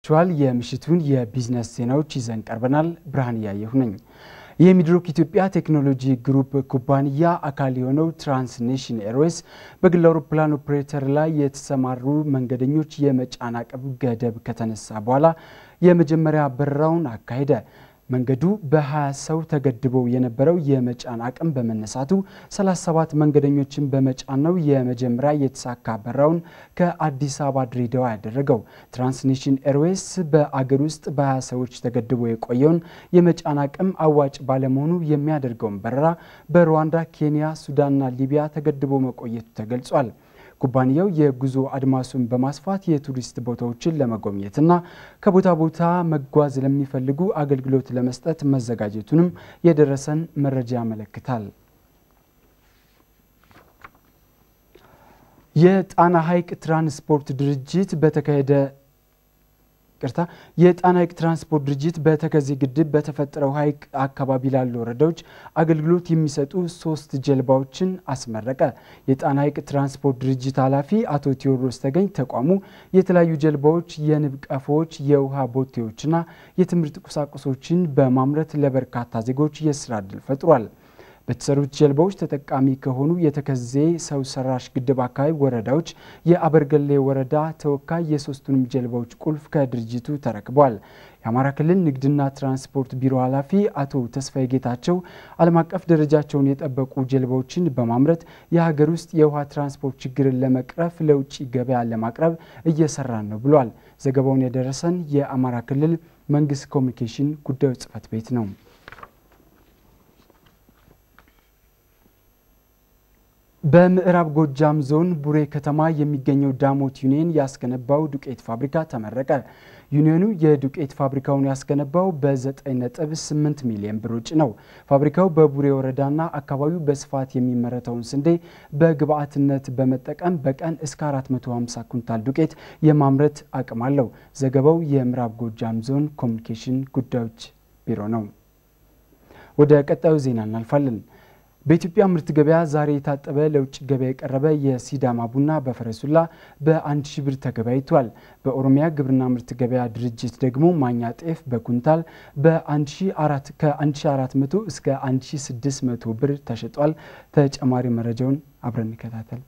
ቻል የምሽቱን የቢዝነስ ዜናዎች ይዘን ቀርበናል። ብርሃን ያየሁ ነኝ። የሚድሮክ ኢትዮጵያ ቴክኖሎጂ ግሩፕ ኩባንያ አካል የሆነው ትራንስኔሽን ኤርዌይስ በግል አውሮፕላን ኦፕሬተር ላይ የተሰማሩ መንገደኞች የመጫን አቅም ገደብ ከተነሳ በኋላ የመጀመሪያ በረራውን አካሄደ። መንገዱ በ20 ሰው ተገድበው የነበረው የመጫን አቅም በመነሳቱ 37 መንገደኞችን በመጫን ነው የመጀመሪያ የተሳካ በረራውን ከአዲስ አበባ ድሬዳዋ ያደረገው። ትራንስኔሽን ኤርዌይስ በአገር ውስጥ በ20 ሰዎች ተገድበው የቆየውን የመጫን አቅም አዋጭ ባለመሆኑ የሚያደርገውን በረራ በሩዋንዳ፣ ኬንያ፣ ሱዳንና ሊቢያ ተገድበው መቆየቱ ተገልጿል። ኩባንያው የጉዞ አድማሱን በማስፋት የቱሪስት ቦታዎችን ለመጎብኘትና ከቦታ ቦታ መጓዝ ለሚፈልጉ አገልግሎት ለመስጠት መዘጋጀቱንም የደረሰን መረጃ ያመለክታል። የጣና ሐይቅ ትራንስፖርት ድርጅት የጣና ሐይቅ ትራንስፖርት ድርጅት በተከዜ ግድብ በተፈጠረው ሐይቅ አካባቢ ላሉ ወረዳዎች አገልግሎት የሚሰጡ 3 ጀልባዎችን አስመረቀ። የጣና ሐይቅ ትራንስፖርት ድርጅት ኃላፊ አቶ ቴዎድሮስ ተገኝ ተቋሙ የተለያዩ ጀልባዎች፣ የንብ ቀፎዎች፣ የውሃ ቦቴዎችና የትምህርት ቁሳቁሶችን በማምረት ለበርካታ ዜጎች የስራ ዕድል ፈጥሯል። በተሰሩት ጀልባዎች ተጠቃሚ ከሆኑ የተከዜ ሰው ሰራሽ ግድብ አካባቢ ወረዳዎች የአበርገሌ ወረዳ ተወካይ የ3ቱንም ጀልባዎች ቁልፍ ከድርጅቱ ተረክቧል። የአማራ ክልል ንግድና ትራንስፖርት ቢሮ ኃላፊ አቶ ተስፋዬ ጌታቸው ዓለም አቀፍ ደረጃቸውን የጠበቁ ጀልባዎችን በማምረት የሀገር ውስጥ የውሃ ትራንስፖርት ችግርን ለመቅረፍ ለውጭ ገበያ ለማቅረብ እየሰራን ነው ብሏል። ዘገባውን የደረሰን የአማራ ክልል መንግስት ኮሚኒኬሽን ጉዳዮች ጽሕፈት ቤት ነው። በምዕራብ ጎጃም ዞን ቡሬ ከተማ የሚገኘው ዳሞት ዩኒየን ያስገነባው ዱቄት ፋብሪካ ተመረቀ። ዩኒየኑ የዱቄት ፋብሪካውን ያስገነባው በ9.8 ሚሊዮን ብር ወጪ ነው። ፋብሪካው በቡሬ ወረዳና አካባቢው በስፋት የሚመረተውን ስንዴ በግብዓትነት በመጠቀም በቀን እስከ 450 ኩንታል ዱቄት የማምረት አቅም አለው። ዘገባው የምዕራብ ጎጃም ዞን ኮሚኒኬሽን ጉዳዮች ቢሮ ነው። ወደ ቀጣዩ ዜና እናልፋለን። በኢትዮጵያ ምርት ገበያ ዛሬ የታጠበ ለውጭ ገበያ የቀረበ የሲዳማ ቡና በፈረሱላ በ1000 ብር ተገበያይቷል። በኦሮሚያ ግብርና ምርት ገበያ ድርጅት ደግሞ ማኛ ጤፍ በኩንታል ከ1400 እስከ 1600 ብር ተሸጧል። ተጨማሪ መረጃውን አብረን እንከታተል።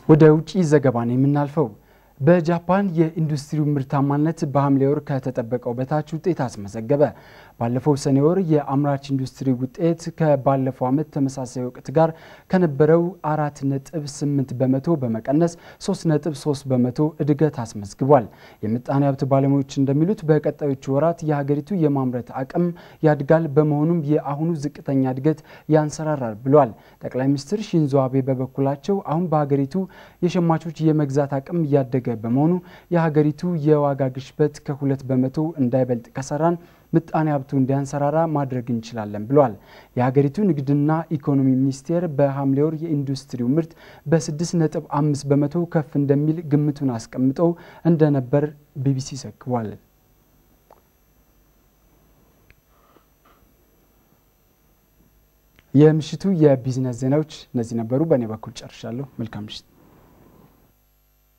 ወደ ውጪ ዘገባ ነው የምናልፈው። በጃፓን የኢንዱስትሪው ምርታማነት በሐምሌ ወር ከተጠበቀው በታች ውጤት አስመዘገበ። ባለፈው ሰኔ ወር የአምራች ኢንዱስትሪ ውጤት ከባለፈው ዓመት ተመሳሳይ ወቅት ጋር ከነበረው 4.8 በመቶ በመቀነስ 3.3 በመቶ እድገት አስመዝግቧል። የምጣኔ ሀብት ባለሙያዎች እንደሚሉት በቀጣዮቹ ወራት የሀገሪቱ የማምረት አቅም ያድጋል፣ በመሆኑም የአሁኑ ዝቅተኛ እድገት ያንሰራራል ብለዋል። ጠቅላይ ሚኒስትር ሺንዞ አቤ በበኩላቸው አሁን በሀገሪቱ የሸማቾች የመግዛት አቅም እያደገ በመሆኑ የሀገሪቱ የዋጋ ግሽበት ከ2 በመቶ እንዳይበልጥ ከሰራን ምጣኔ ሀብቱ እንዲያንሰራራ ማድረግ እንችላለን ብለዋል። የሀገሪቱ ንግድና ኢኮኖሚ ሚኒስቴር በሐምሌ ወር የኢንዱስትሪው ምርት በ6.5 በመቶ ከፍ እንደሚል ግምቱን አስቀምጠው እንደነበር ቢቢሲ ዘግቧል። የምሽቱ የቢዝነስ ዜናዎች እነዚህ ነበሩ። በእኔ በኩል ጨርሻለሁ። መልካም ምሽት።